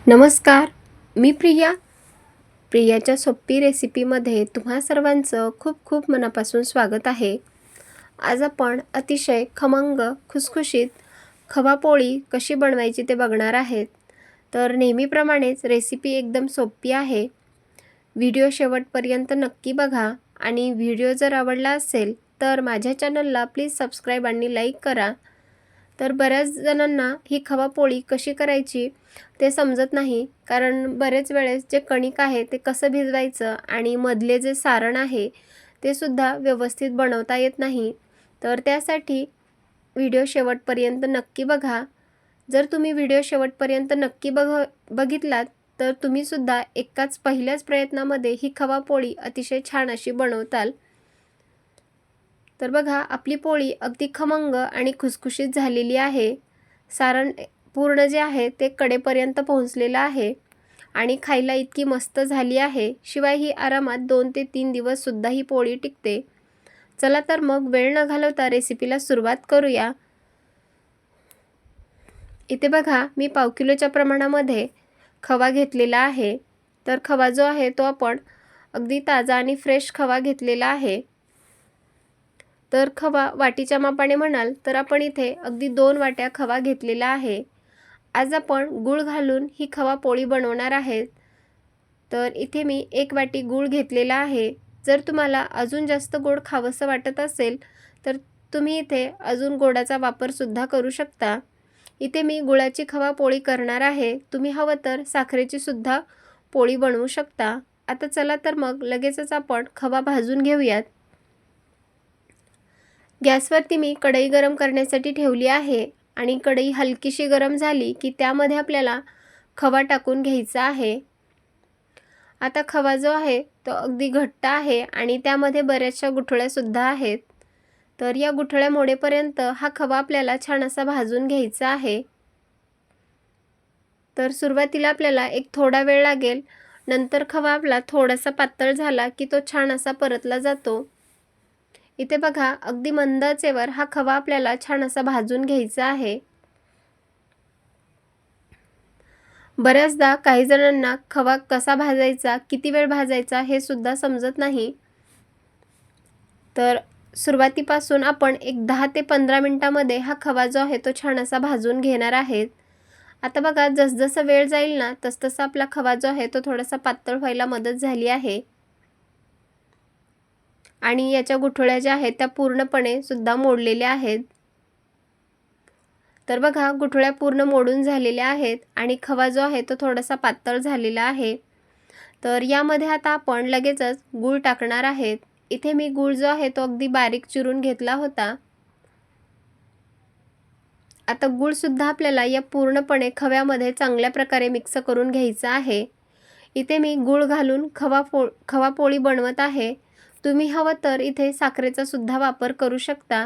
नमस्कार, मी प्रियाच्या सोपी रेसिपीमध्ये तुम्हा सर्वांचं खूप खूप मनापासून स्वागत आहे. आज आपण अतिशय खमंग खुसखुशीत खवापोळी कशी बनवायची ते बघणार आहेत. तर नेहमीप्रमाणेच रेसिपी एकदम सोपी आहे. व्हिडिओ शेवटपर्यंत नक्की बघा आणि व्हिडिओ जर आवडला असेल तर माझ्या चॅनलला प्लीज सबस्क्राईब आणि लाईक करा. तर बऱ्याच जणांना ही खवापोळी कशी करायची ते समजत नाही, कारण बरेच वेळेस जे कणिक आहे ते कसं भिजवायचं आणि मधले जे सारण आहे ते सुद्धा व्यवस्थित बनवता येत नाही. तर त्यासाठी व्हिडिओ शेवटपर्यंत नक्की बघा. जर तुम्ही व्हिडिओ शेवटपर्यंत नक्की बघितलात तर तुम्हीसुद्धा एकाच पहिल्याच प्रयत्नामध्ये ही खवापोळी अतिशय छान अशी बनवताल. तर बघा, आपली पोळी अगदी खमंग आणि खुसखुशीत झालेली आहे. सारण पूर्ण जे आहे ते कडेपर्यंत पोहोचलेलं आहे आणि खायला इतकी मस्त झाली आहे. शिवाय ही आरामात 2 ते 3 दिवससुद्धा ही पोळी टिकते. चला तर मग वेळ न घालवता रेसिपीला सुरुवात करूया. इथे बघा, मी पाव किलोच्या प्रमाणामध्ये खवा घेतलेला आहे. तर खवा जो आहे तो आपण अगदी ताजा आणि फ्रेश खवा घेतलेला आहे. तर खवा वाटीच्या मापाने म्हणाल तर आपण इथे अगदी 2 वाट्या खवा घेतलेला आहे. आज आपण गूळ घालून ही खवापोळी बनवणार आहेत. तर इथे मी 1 वाटी गूळ घेतलेला आहे. जर तुम्हाला अजून जास्त गोड खावंसं वाटत असेल तर तुम्ही इथे अजून गोडाचा वापरसुद्धा करू शकता. इथे मी गुळाची खवापोळी करणार आहे. तुम्ही हवं तर साखरेची सुद्धा पोळी बनवू शकता. आता चला तर मग लगेचच आपण खवा भाजून घेऊयात. गॅसवरती मी कढई गरम करण्यासाठी ठेवली आहे आणि कढई हलकीशी गरम झाली की त्यामध्ये आपल्याला खवा टाकून घ्यायचा आहे. आता खवा जो आहे तो अगदी घट्ट आहे आणि त्यामध्ये बऱ्याचशा गुठळ्यासुद्धा आहेत. तर या गुठळ्या मोडेपर्यंत हा खवा आपल्याला छान असा भाजून घ्यायचा आहे. तर सुरुवातीला आपल्याला एक थोडा वेळ लागेल. नंतर खवा आपला थोडासा पातळ झाला की तो छान असा परतला जातो. इथे बघा, अगदी मंद आचेवर हा खवा आपल्याला छान असा भाजून घ्यायचा आहे. बऱ्याचदा काही जणांना खवा कसा भाजायचा, किती वेळ भाजायचा हे सुद्धा समजत नाही. तर सुरुवातीपासून आपण एक 10 ते 15 मिनिटांमध्ये हा खवा जो आहे तो छान असा भाजून घेणार आहेत. आता बघा, जसजसा वेळ जाईल ना तसतसा आपला खवा जो आहे तो थोडासा पातळ व्हायला मदत झाली आहे आणि याच्या गुठळ्या ज्या आहेत त्या पूर्णपणे सुद्धा मोडलेल्या आहेत. तर बघा, गुठळ्या पूर्ण मोडून झालेल्या आहेत आणि खवा जो आहे तो थोडासा पातळ झालेला आहे. तर यामध्ये आता आपण लगेचच गूळ टाकणार आहेत. इथे मी गूळ जो आहे तो अगदी बारीक चिरून घेतला होता. आता गूळसुद्धा आपल्याला या पूर्णपणे खव्यामध्ये चांगल्या प्रकारे मिक्स करून घ्यायचा आहे. इथे मी गूळ घालून खवापोळी बनवत आहे. तुम्ही हवं तर इथे साखरेचा सुद्धा वापर करू शकता.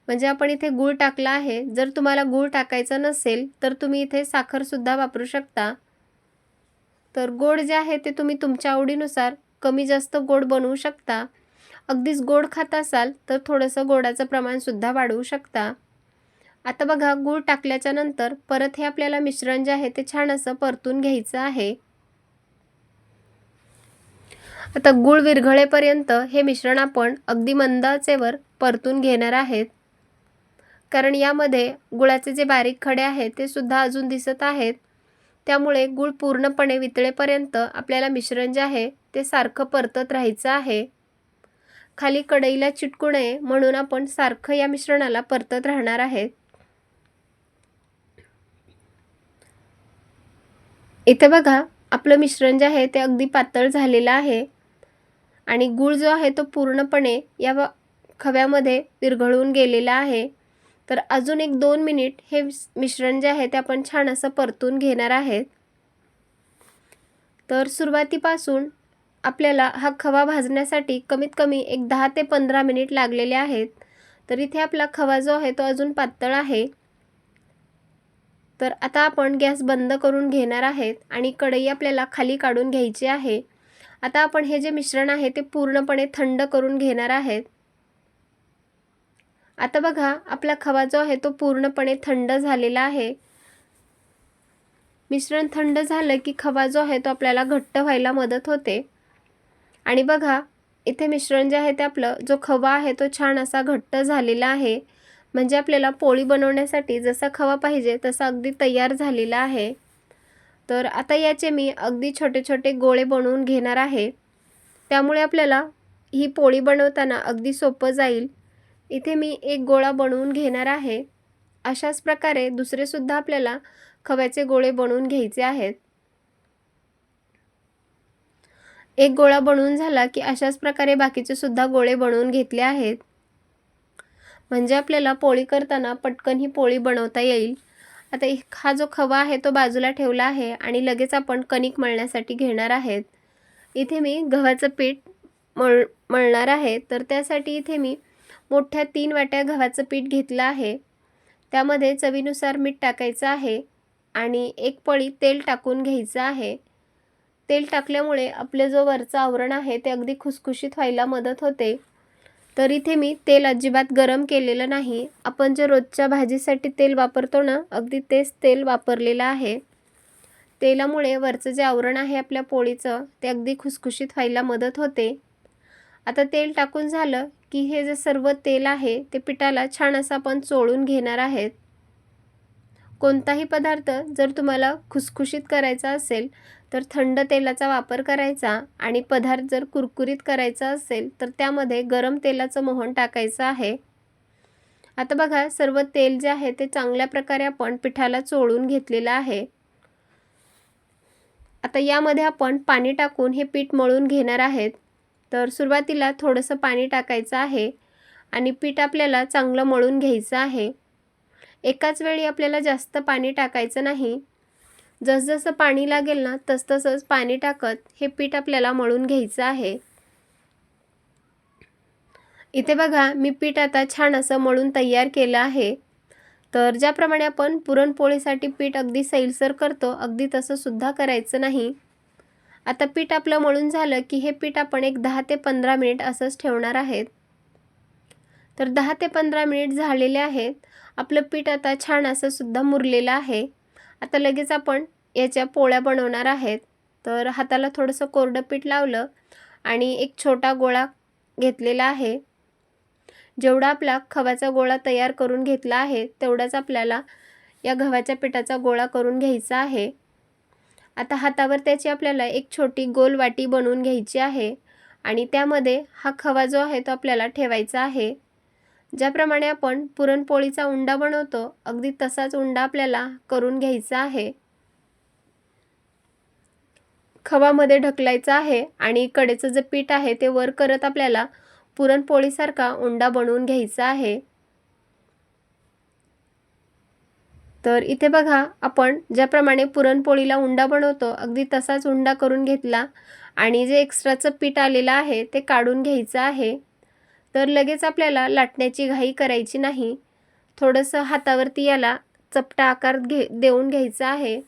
म्हणजे आपण इथे गूळ टाकला आहे. जर तुम्हाला गूळ टाकायचा नसेल तर तुम्ही इथे साखरसुद्धा वापरू शकता. तर गोड जे आहे ते तुम्ही तुमच्या आवडीनुसार कमी जास्त गोड बनवू शकता. अगदीच गोड खात असाल तर थोडंसं गोडाचं प्रमाणसुद्धा वाढवू शकता. आता बघा, गूळ टाकल्याच्या नंतर परत हे आपल्याला मिश्रण जे आहे ते छान असं परतून घ्यायचं आहे. आता गूळ विरघळेपर्यंत हे मिश्रण आपण अगदी मंद आचेवर परतून घेणार आहेत. कारण यामध्ये गुळाचे जे बारीक खडे आहेत ते सुद्धा अजून दिसत आहेत. त्यामुळे गूळ पूर्णपणे वितळेपर्यंत आपल्याला मिश्रण जे आहे ते सारखं परतत राहायचं आहे. खाली कढईला चिटकू नये म्हणून आपण सारखं या मिश्रणाला परतत राहणार आहेत. इथे बघा, आपलं मिश्रण जे आहे ते अगदी पातळ झालेलं आहे आणि गूळ जो आहे तो पूर्णपणे या खव्यामध्ये विरघळून गेलेला आहे. तर अजून एक 2 मिनिट हे मिश्रण जे आहे ते आपण छान असं परतून घेणार आहेत. तर सुरुवातीपासून आपल्याला हा खवा भाजण्यासाठी कमीत कमी एक 10 ते 15 मिनिट लागलेले आहेत. तर इथे आपला खवा जो आहे तो अजून पातळ आहे. तर आता आपण गॅस बंद करून घेणार आहेत आणि कढई आपल्याला खाली काढून घ्यायची आहे. आता आपण हे जे मिश्रण आहे ते पूर्णपणे थंड करून घेणार आहेत. आता बघा, आपला खवा जो आहे तो पूर्णपणे थंड झालेला आहे. मिश्रण थंड झालं की खवा जो आहे तो आपल्याला घट्ट व्हायला मदत होते. आणि बघा इथे मिश्रण जे आहे ते आपलं जो खवा आहे तो छान असा घट्ट झालेला आहे. म्हणजे आपल्याला पोळी बनवण्यासाठी जसा खवा पाहिजे तसा अगदी तयार झालेला आहे. तर आता याचे मी अगदी छोटे छोटे गोळे बनवून घेणार आहे. त्यामुळे आपल्याला ही पोळी बनवताना अगदी सोपं जाईल. इथे मी एक गोळा बनवून घेणार आहे. अशाच प्रकारे दुसरे सुद्धा आपल्याला खव्याचे गोळे बनवून घ्यायचे आहेत. एक गोळा बनवून झाला की अशाच प्रकारे बाकीचे सुद्धा गोळे बनवून घेतले आहेत. म्हणजे आपल्याला पोळी करताना पटकन ही पोळी बनवता येईल. आता हा जो खवा आहे तो बाजूला ठेवला आहे आणि लगेच आपण कणिक मळण्यासाठी घेणार आहेत. इथे मी गव्हाचं पीठ मळणार आहे. तर त्यासाठी इथे मी मोठ्या 3 वाट्या गव्हाचं पीठ घेतलं आहे. त्यामध्ये चवीनुसार मीठ टाकायचं आहे आणि 1 पळी तेल टाकून घ्यायचं आहे. तेल टाकल्यामुळे आपले जो वरचं आवरण आहे ते अगदी खुसखुशीत व्हायला मदत होते. तर इथे मी तेल अजिबात गरम केलेलं नाही. आपण जे रोजच्या भाजीसाठी तेल वापरतो ना, अगदी तेच तेल वापरलेलं आहे. तेलामुळे वरचं जे आवरण आहे आपल्या पोळीचं ते अगदी खुसखुशीत व्हायला मदत होते. आता तेल टाकून झालं की हे जे सर्व तेल आहे ते पिठाला छान असं आपण चोळून घेणार आहेत. कोणताही पदार्थ जर तुम्हाला खुसखुशीत करायचा असेल तर थंड तेलाचा वापर करायचा आणि पदार्थ जर कुरकुरीत करायचा असेल तर त्यामध्ये गरम तेलाचं मोहन टाकायचं आहे. आता बघा सर्व तेल जे आहे ते चांगल्या प्रकारे आपण पिठाला चोळून घेतलेलं आहे. आता यामध्ये आपण पाणी टाकून हे पीठ मळून घेणार आहेत. तर सुरुवातीला थोडंसं पाणी टाकायचं आहे आणि पीठ आपल्याला चांगलं मळून घ्यायचं आहे. एकाच वेळी आपल्याला जास्त पाणी टाकायचं नाही. जसजसं पाणी लागेल ना तसतसंच पाणी टाकत हे पीठ आपल्याला मळून घ्यायचं आहे. इथे बघा मी पीठ आता छान असं मळून तयार केलं आहे. तर ज्याप्रमाणे आपण पुरणपोळीसाठी पीठ अगदी सैलसर करतो अगदी तसं सुद्धा करायचं नाही. आता पीठ आपलं मळून झालं की हे पीठ आपण एक 10 ते 15 मिनिट असंच ठेवणार आहेत. तर 10 ते 15 मिनिट झालेले आहेत. आपलं पीठ आता छान असं सुद्धा मुरलेलं आहे. आता लगेच आपण याच्या पोळ्या बनवणार आहेत. तर हाताला थोडंसं कोरडं पीठ लावलं आणि एक छोटा गोळा घेतलेला आहे. जेवढा आपला खव्याचा गोळा तयार करून घेतला आहे तेवढाच आपल्याला या गव्हाच्या पिठाचा गोळा करून घ्यायचा आहे. आता हातावर त्याची आपल्याला एक छोटी गोल वाटी बनवून घ्यायची आहे आणि त्यामध्ये हा खवा जो आहे तो आपल्याला ठेवायचा आहे. ज्याप्रमाणे आपण पुरणपोळीचा उंडा बनवतो अगदी तसाच उंडा आपल्याला करून घ्यायचा आहे. खवामध्ये ढकलायचा आहे आणि कडेचं जे पीठ आहे ते वर करत आपल्याला पुरणपोळीसारखा उंडा बनवून घ्यायचा आहे. तर इथे बघा आपण ज्याप्रमाणे पुरणपोळीला उंडा बनवतो अगदी तसाच उंडा करून घेतला आणि जे एक्स्ट्राचं पीठ आलेलं आहे ते काढून घ्यायचं आहे. तर लगेच आपल्याला लाटण्याची घाई करायची नाही. थोडंसं हातावरती याला चपटा आकार देऊन घ्यायचा आहे.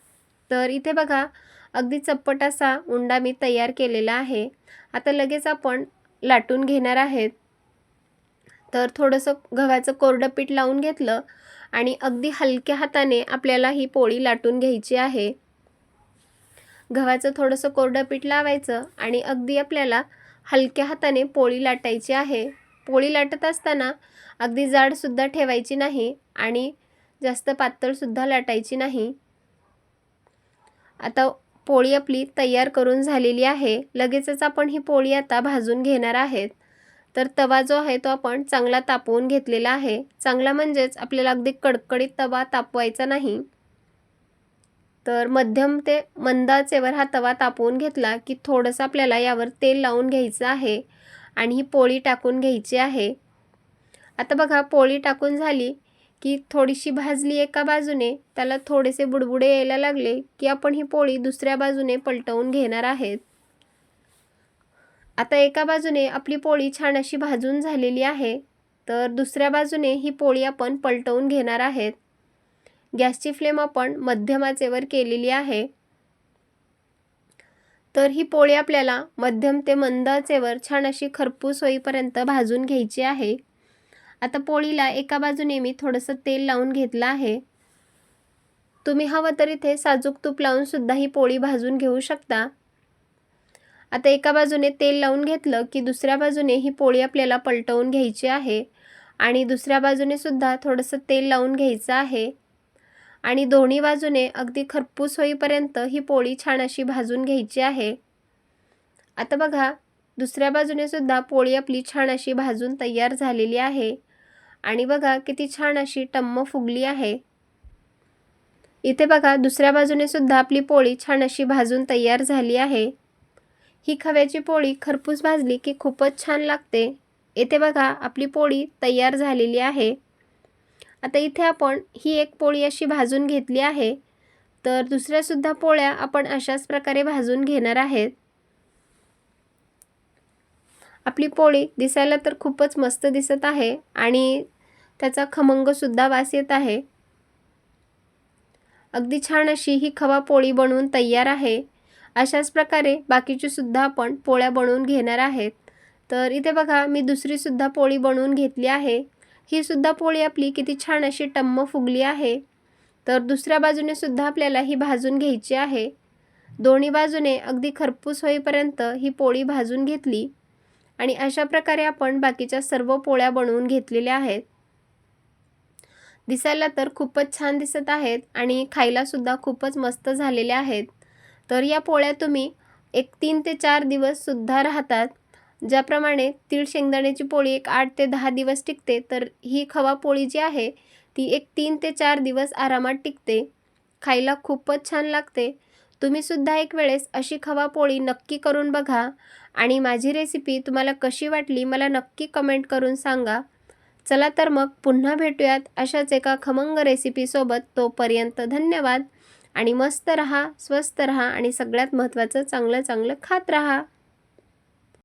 तर इथे बघा अगदी चप्पट असा उंडा मी तयार केलेला आहे. आता लगेच आपण लाटून घेणार आहेत. तर थोडंसं गव्हाचं कोरडं पीठ लावून घेतलं आणि अगदी हलक्या हाताने आपल्याला ही पोळी लाटून घ्यायची आहे. गव्हाचं थोडंसं कोरडं पीठ लावायचं आणि अगदी आपल्याला हलक्या हाताने पोळी लाटायची आहे. पोळी लाटत असताना अगदी जाडसुद्धा ठेवायची नाही आणि जास्त पातळसुद्धा लाटायची नाही. आता पोळी आपली तयार करून झालेली आहे. लगेचच आपण ही पोळी आता भाजून घेणार आहेत. तर तवा जो आहे तो आपण चांगला तापवून घेतलेला आहे. चांगला म्हणजेच आपल्याला अगदी कडकडीत तवा तापवायचा नाही. तर मध्यम ते मंद आचेवर हा तवा तापवून घेतला की थोडंसं आपल्याला यावर तेल लावून घ्यायचं आहे आणि ही पोळी टाकून घ्यायची आहे. आता बघा पोळी टाकून झाली की थोडीशी भाजली एका बाजूने, त्याला थोडेसे बुडबुडे यायला लागले की आपण ही पोळी दुसऱ्या बाजूने पलटवून घेणार आहेत. आता एका बाजूने आपली पोळी छान अशी भाजून झालेली आहे. तर दुसऱ्या बाजूने ही पोळी आपण पलटवून घेणार आहेत. गॅसची फ्लेम आपण मध्यम आचेवर केलेली आहे. तर ही पोळी आपल्याला मध्यम ते मंद आचेवर छान अशी खरपूस होईपर्यंत भाजून घ्यायची आहे. आता पोळीला एका बाजूने मी थोडंसं तेल लावून घेतलं आहे. तुम्ही हवं तर इथे साजूक तूप लावून सुद्धा ही पोळी भाजून घेऊ शकता. आता एका बाजूने तेल लावून घेतलं की दुसऱ्या बाजूने ही पोळी आपल्याला पलटवून घ्यायची आहे आणि दुसऱ्या बाजूने सुद्धा थोडंसं तेल लावून घ्यायचं आहे आणि दोन्ही बाजूने अगदी खरपूस होईपर्यंत ही पोळी छान अशी भाजून घ्यायची आहे. आता बघा, दुसऱ्या बाजूने सुद्धा पोळी आपली छान अशी भाजून तयार झालेली आहे आणि बघा किती छान अशी टम्म फुगली आहे. इथे बघा, दुसऱ्या बाजूने सुद्धा आपली पोळी छान अशी भाजून तयार झाली आहे. ही खव्याची पोळी खरपूस भाजली की खूपच छान लागते. इथे बघा, आपली पोळी तयार झालेली आहे. आता इथे आपण ही एक पोळी अशी भाजून घेतली आहे, तर दुसऱ्या सुद्धा पोळ्या आपण अशाच प्रकारे भाजून घेणार आहेत. आपली पोळी दिसायला तर खूपच मस्त दिसत आहे आणि त्याचा खमंग सुद्धा वास येत आहे. अगदी छान अशी ही खवा पोळी बनवून तयार आहे. अशाच प्रकारे बाकीची सुद्धा आपण पोळ्या बनवून घेणार आहेत. तर इथे बघा, मी दुसरी सुद्धा पोळी बनवून घेतली आहे. ही सुद्धा पोळी आपली किती छान अशी टम्म फुगली आहे. तर दुसऱ्या बाजूने सुद्धा आपल्याला ही भाजून घ्यायची आहे. दोन्ही बाजूने अगदी खरपूस होईपर्यंत ही पोळी भाजून घेतली आणि अशा प्रकारे आपण बाकीच्या सर्व पोळ्या बनवून घेतलेल्या आहेत. दिसायला तर खूपच छान दिसत आहेत आणि खायला सुद्धा खूपच मस्त झालेल्या आहेत. तर या पोळ्या तुम्ही एक 3 ते 4 दिवस सुद्धा राहतात. ज्याप्रमाणे तीळ शेंगदाण्याची पोळी एक 8 ते 10 दिवस टिकते, तर ही खवा पोळी जी आहे ती एक 3 ते 4 दिवस आरामात टिकते. खायला खूपच छान लागते. तुम्ही सुद्धा एक वेळेस अशी खवा पोळी नक्की करून बघा आणि माझी रेसिपी तुम्हाला कशी वाटली मला नक्की कमेंट करून सांगा. चला तर मग पुन्हा भेटूयात अशाच एका खमंग रेसिपीसोबत. तोपर्यंत धन्यवाद आणि मस्त रहा, स्वस्त रहा आणि सगळ्यात महत्त्वाचं चांगलं चांगलं खात रहा.